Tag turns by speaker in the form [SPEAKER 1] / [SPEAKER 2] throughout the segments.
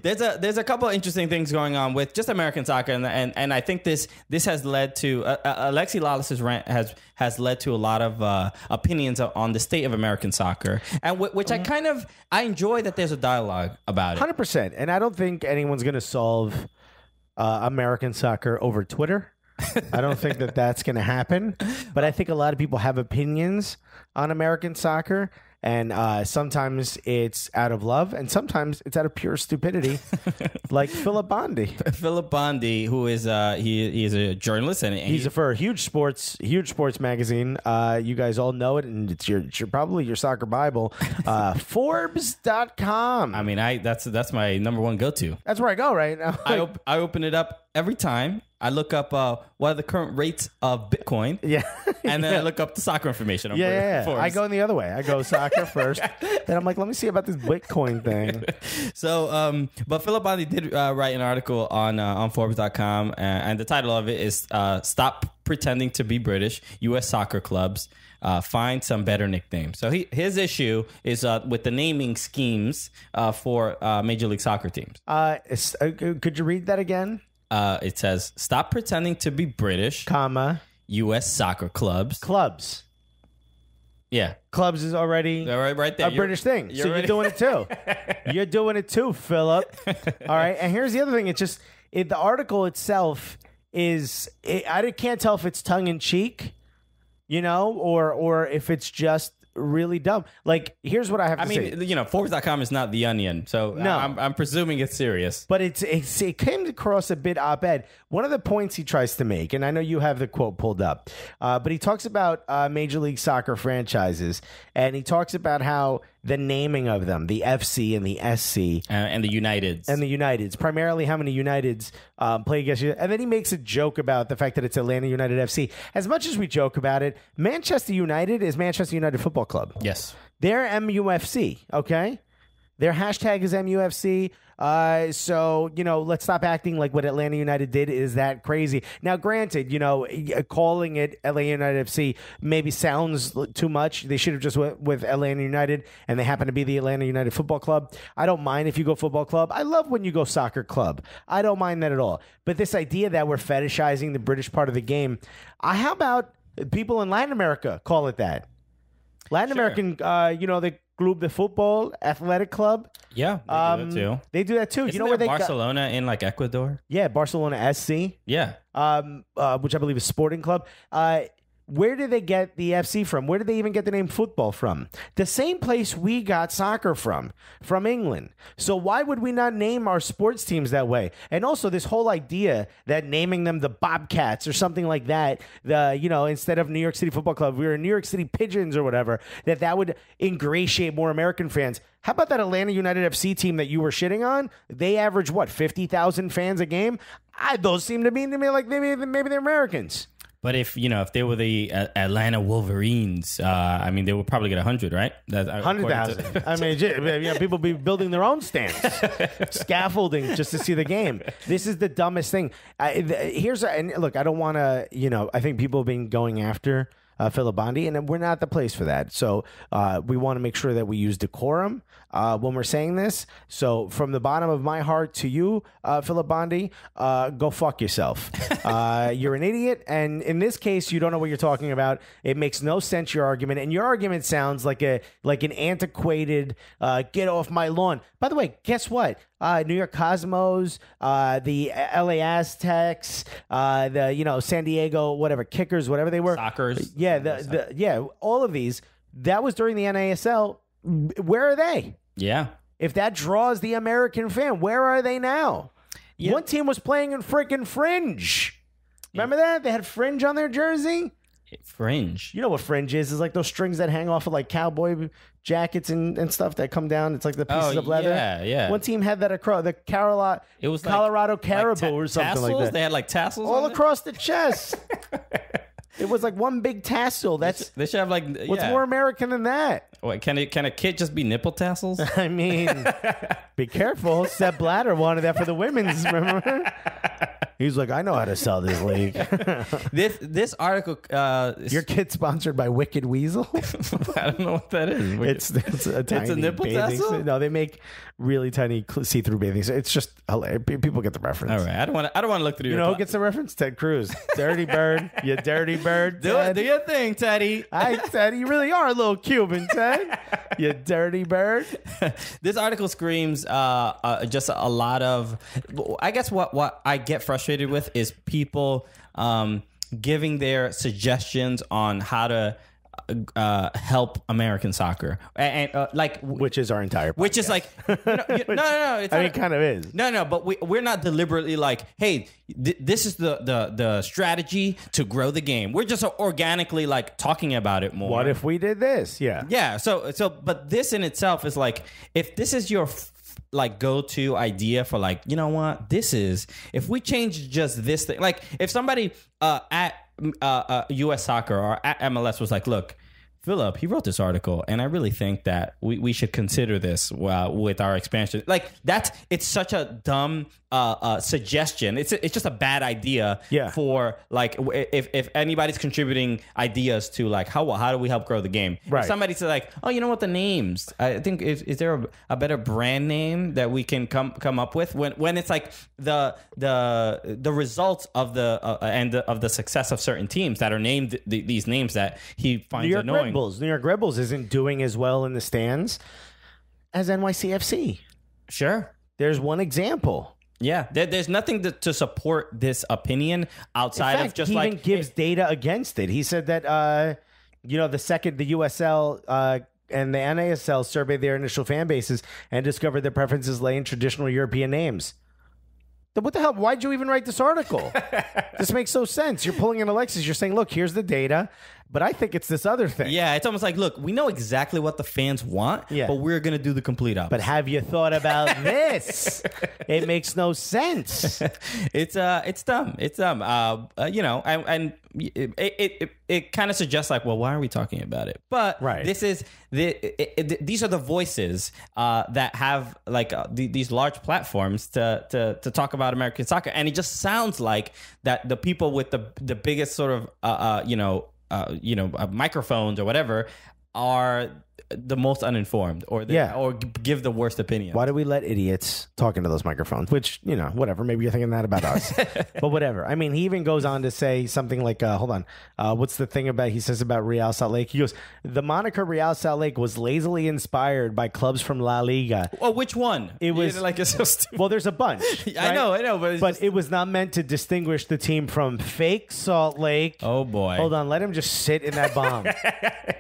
[SPEAKER 1] There's a couple of interesting things going on with just American soccer, and I think this has led to Alexi Lawless's rant has led to a lot of opinions on the state of American soccer, and which I enjoy that there's a dialogue about it.
[SPEAKER 2] 100%, and I don't think anyone's going to solve American soccer over Twitter. I don't think that's going to happen, but I think a lot of people have opinions on American soccer. And sometimes it's out of love, and sometimes it's out of pure stupidity, like Filip Bondy.
[SPEAKER 1] Filip Bondy, who is he is a journalist, and
[SPEAKER 2] he's for a huge sports magazine. You guys all know it, and it's probably your soccer Bible. Forbes.com.
[SPEAKER 1] I mean, that's my number one go-to.
[SPEAKER 2] That's where I go right now.
[SPEAKER 1] I open it up every time. I look up what are the current rates of Bitcoin.
[SPEAKER 2] Yeah.
[SPEAKER 1] And then I look up the soccer information.
[SPEAKER 2] Yeah. I go in the other way. I go soccer first. Then I'm like, let me see about this Bitcoin thing.
[SPEAKER 1] So, but Filip Bondy did write an article on Forbes.com, and the title of it is "Stop Pretending to Be British. U.S. Soccer Clubs Find Some Better Nicknames." So his issue is with the naming schemes for Major League Soccer teams.
[SPEAKER 2] Could you read that again?
[SPEAKER 1] It says, "Stop pretending to be British,
[SPEAKER 2] comma,
[SPEAKER 1] U.S. soccer clubs."
[SPEAKER 2] Clubs.
[SPEAKER 1] Yeah.
[SPEAKER 2] Clubs is already
[SPEAKER 1] right there.
[SPEAKER 2] A British thing. So you're doing it too. You're doing it too, Philip. All right. And here's the other thing. It's just the article itself I can't tell if it's tongue in cheek, or if it's just really dumb. Like, here's what I have to say.
[SPEAKER 1] I mean, Forbes.com is not The Onion, so no. I'm presuming it's serious.
[SPEAKER 2] But it came across a bit op-ed. One of the points he tries to make, and I know you have the quote pulled up, but he talks about Major League Soccer franchises, and he talks about how the naming of them, the FC and the SC.
[SPEAKER 1] And the Uniteds.
[SPEAKER 2] Primarily how many Uniteds play against you. And then he makes a joke about the fact that it's Atlanta United FC. As much as we joke about it, Manchester United is Manchester United Football Club.
[SPEAKER 1] Yes.
[SPEAKER 2] They're MUFC, okay? Their hashtag is MUFC. So, let's stop acting like what Atlanta United did is that crazy. Now, granted, calling it Atlanta United FC maybe sounds too much. They should have just went with Atlanta United, and they happen to be the Atlanta United Football Club. I don't mind if you go football club. I love when you go soccer club. I don't mind that at all. But this idea that we're fetishizing the British part of the game, how about people in Latin America call it that? Latin American, the Club de Football Athletic Club.
[SPEAKER 1] Yeah, they do that too.
[SPEAKER 2] They do that too.
[SPEAKER 1] Isn't where Barcelona in Ecuador?
[SPEAKER 2] Yeah, Barcelona SC.
[SPEAKER 1] Yeah.
[SPEAKER 2] Which I believe is Sporting Club. Where did they get the FC from? Where did they even get the name football from? The same place we got soccer from England. So why would we not name our sports teams that way? And also this whole idea that naming them the Bobcats or something like that, instead of New York City Football Club, we were New York City Pigeons or whatever, that would ingratiate more American fans. How about that Atlanta United FC team that you were shitting on? They average, 50,000 fans a game? Those seem to me like maybe they're Americans.
[SPEAKER 1] But if they were the Atlanta Wolverines, they would probably get 100, right?
[SPEAKER 2] 100,000. I mean, people be building their own stands, scaffolding just to see the game. This is the dumbest thing. Look, I don't want to. I think people have been going after Filip Bondy, and we're not the place for that. So we want to make sure that we use decorum when we're saying this. So from the bottom of my heart to you, Filip Bondy, go fuck yourself. You're an idiot, and in this case, you don't know what you're talking about. It makes no sense, your argument, and your argument sounds like an antiquated get off my lawn. By the way, guess what? New York Cosmos, the LA Aztecs, the San Diego whatever Kickers, whatever they were,
[SPEAKER 1] Sockers,
[SPEAKER 2] all of these. That was during the NASL. Where are they?
[SPEAKER 1] Yeah.
[SPEAKER 2] If that draws the American fan, where are they now? Yeah. One team was playing in freaking Fringe. Remember that? They had Fringe on their jersey.
[SPEAKER 1] Fringe.
[SPEAKER 2] You know what Fringe is? It's like those strings that hang off of like cowboy jackets and stuff that come down. It's like the pieces of leather.
[SPEAKER 1] Yeah.
[SPEAKER 2] One team had that across the Colorado Caribou or something
[SPEAKER 1] tassels?
[SPEAKER 2] like that.
[SPEAKER 1] They had like tassels
[SPEAKER 2] all across the chest. It was like one big tassel.
[SPEAKER 1] They should have
[SPEAKER 2] what's more American than that?
[SPEAKER 1] Wait, can a kit just be nipple tassels?
[SPEAKER 2] I mean, be careful. Sepp Blatter wanted that for the women's. Remember? He's like, I know how to sell this league.
[SPEAKER 1] This article,
[SPEAKER 2] Your kid's sponsored by Wicked Weasel.
[SPEAKER 1] I don't know what that is.
[SPEAKER 2] It's a tiny
[SPEAKER 1] nipple
[SPEAKER 2] bathing
[SPEAKER 1] tassel?
[SPEAKER 2] suit. No, they make really tiny see-through bathing suits. It's just hilarious. People get the reference.
[SPEAKER 1] All right, I don't want to look through.
[SPEAKER 2] You know who gets the reference? Ted Cruz. Dirty bird. You dirty bird.
[SPEAKER 1] Do it. Do your thing, Teddy.
[SPEAKER 2] Hi, Ted. You really are a little Cuban, Ted. You dirty bird.
[SPEAKER 1] This article screams just a lot of. I guess what I get frustrated with is people giving their suggestions on how to help American soccer, and
[SPEAKER 2] Which is our entire podcast.
[SPEAKER 1] which is like no. It's
[SPEAKER 2] it kind of is.
[SPEAKER 1] No, but we're not deliberately like, hey, this is the strategy to grow the game. We're just organically like talking about it more.
[SPEAKER 2] What if we did this? Yeah.
[SPEAKER 1] Yeah. So, but this in itself is like, if this is your like go-to idea for like, you know what, this is, if we change just this thing, like if somebody at US Soccer or at MLS was like, look, Philip, he wrote this article, and I really think that we should consider this with our expansion. Like it's such a dumb suggestion. It's just a bad idea.
[SPEAKER 2] Yeah.
[SPEAKER 1] For like if anybody's contributing ideas to like how do we help grow the game?
[SPEAKER 2] Right.
[SPEAKER 1] If somebody said like, oh, you know what, the names. I think is there a better brand name that we can come up with when it's like the results of the success of certain teams that are named these names that he finds annoying.
[SPEAKER 2] New York Red Bulls isn't doing as well in the stands as NYCFC.
[SPEAKER 1] Sure.
[SPEAKER 2] There's one example.
[SPEAKER 1] Yeah, there's nothing to support this opinion outside of just
[SPEAKER 2] he
[SPEAKER 1] like
[SPEAKER 2] even gives data against it. He said that the USL and the NASL surveyed their initial fan bases and discovered their preferences lay in traditional European names. What the hell? Why'd you even write this article? This makes no sense. You're pulling an Alexis. You're saying, look, here's the data, but I think it's this other thing.
[SPEAKER 1] Yeah, it's almost like, look, we know exactly what the fans want, but we're going to do the complete opposite.
[SPEAKER 2] But have you thought about this? It makes no sense.
[SPEAKER 1] It's dumb. It's dumb. And it kind of suggests like, well, why are we talking about it? But this is these are the voices that have like these large platforms to talk about American soccer, and it just sounds like that the people with the biggest sort of microphones or whatever are the most uninformed or give the worst opinion.
[SPEAKER 2] Why do we let idiots talk into those microphones? Which, whatever. Maybe you're thinking that about us. But whatever. I mean, he even goes on to say something like, hold on. What's the thing he says about Real Salt Lake? He goes, the moniker Real Salt Lake was lazily inspired by clubs from La Liga.
[SPEAKER 1] Well, which one?
[SPEAKER 2] It was
[SPEAKER 1] like it's so stupid.
[SPEAKER 2] Well, there's a bunch. Right?
[SPEAKER 1] I know, but
[SPEAKER 2] it was not meant to distinguish the team from fake Salt Lake.
[SPEAKER 1] Oh boy.
[SPEAKER 2] Hold on, let him just sit in that bomb.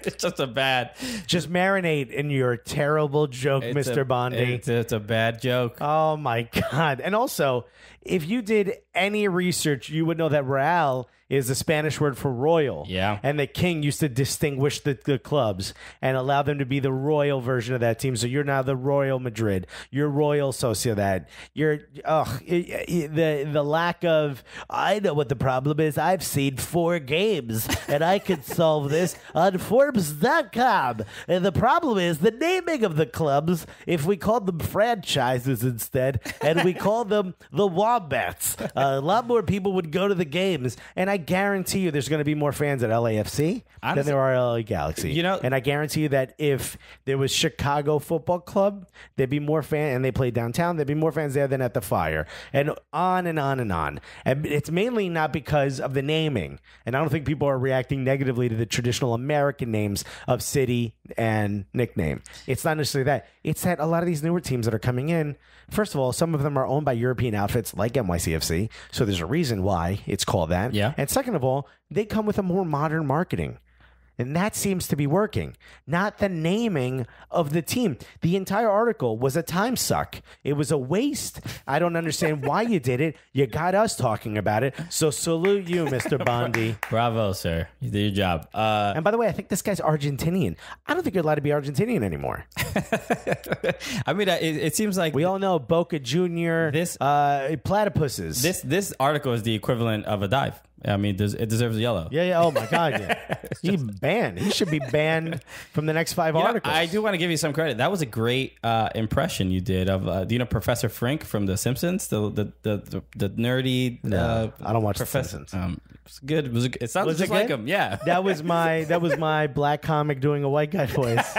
[SPEAKER 1] It's just a bad.
[SPEAKER 2] Just marinate in your terrible joke, Mr. Bondy.
[SPEAKER 1] It's a bad joke.
[SPEAKER 2] Oh my God. And also, if you did any research, you would know that Real is the Spanish word for royal.
[SPEAKER 1] Yeah.
[SPEAKER 2] And the king used to distinguish the clubs and allow them to be the royal version of that team. So you're now the Royal Madrid. You're Royal Sociedad. You're, the lack of, I know what the problem is. I've seen 4 games and I could solve this on Forbes.com. And the problem is the naming of the clubs, if we called them franchises instead and we called them the Wombats, a lot more people would go to the games. And I guarantee you there's going to be more fans at LAFC than there are at LA Galaxy. And I guarantee you that if there was Chicago Football Club, there'd be more fans, and they play downtown, there'd be more fans there than at the Fire. And on and on and on. And it's mainly not because of the naming. And I don't think people are reacting negatively to the traditional American names of city and nickname. It's not necessarily that. It's that a lot of these newer teams that are coming in, first of all, some of them are owned by European outfits like NYCFC. So there's a reason why it's called that.
[SPEAKER 1] Yeah.
[SPEAKER 2] And second of all, they come with a more modern marketing. And that seems to be working. Not the naming of the team. The entire article was a time suck. It was a waste. I don't understand why you did it. You got us talking about it. So salute you, Mr. Bondy.
[SPEAKER 1] Bravo, sir. You did your job.
[SPEAKER 2] And by the way, I think this guy's Argentinian. I don't think you're allowed to be Argentinian anymore.
[SPEAKER 1] I mean, it seems like
[SPEAKER 2] we all know Boca Junior, platypuses.
[SPEAKER 1] This article is the equivalent of a dive. I mean, it deserves yellow.
[SPEAKER 2] Yeah. Oh my God. Yeah. He's banned. He should be banned from the next 5 articles.
[SPEAKER 1] I do want to give you some credit. That was a great impression you did of do you know Professor Frink from The Simpsons? The nerdy.
[SPEAKER 2] No, I don't watch
[SPEAKER 1] Professor.
[SPEAKER 2] The Simpsons.
[SPEAKER 1] It's good. It sounds just like him. Yeah.
[SPEAKER 2] That was my black comic doing a white guy voice.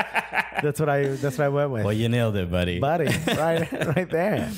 [SPEAKER 2] That's what I went with.
[SPEAKER 1] Well, you nailed it, buddy.
[SPEAKER 2] Right there.